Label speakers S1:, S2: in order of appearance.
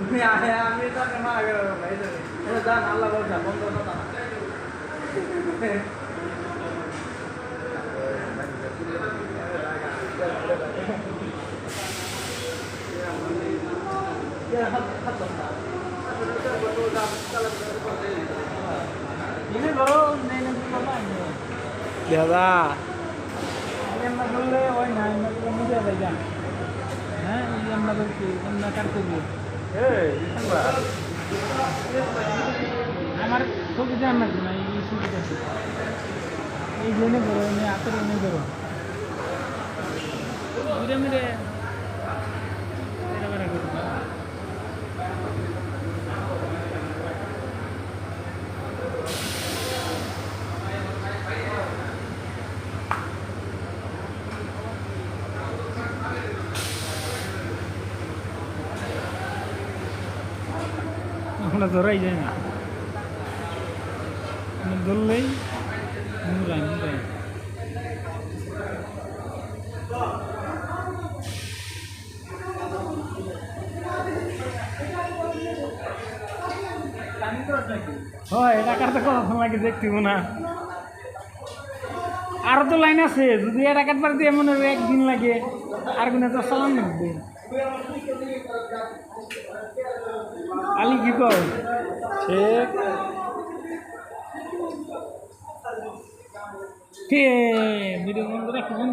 S1: আমি তো মারা গেল ভাই যান আল্লাহ বলছেন বন্ধ কথা না ini baru nenek bapak ini.
S2: দাদা
S1: Yang nak beli, oh ini nak beli muda saja. Nah, yang nak beli, yang nak kartu beli. আমার সুবিধা আমার না এই সুবিধা এই জন্য করো আমি আতর এনে করো ঘুরে মেরে এরা করো আমরা ধরাই যায় না ধরলেই মুরাই মুরাই হয় টাকার তো কখন লাগে দেখতেও না আরো তো লাইন আছে যদি এটা কাটবার দিয়ে মনে হয় একদিন লাগে আর কোনো তো চালান লাগবে আলি কি কর
S2: ঠিক
S1: কে ভিডিও বন্ধ রাখি বন্ধ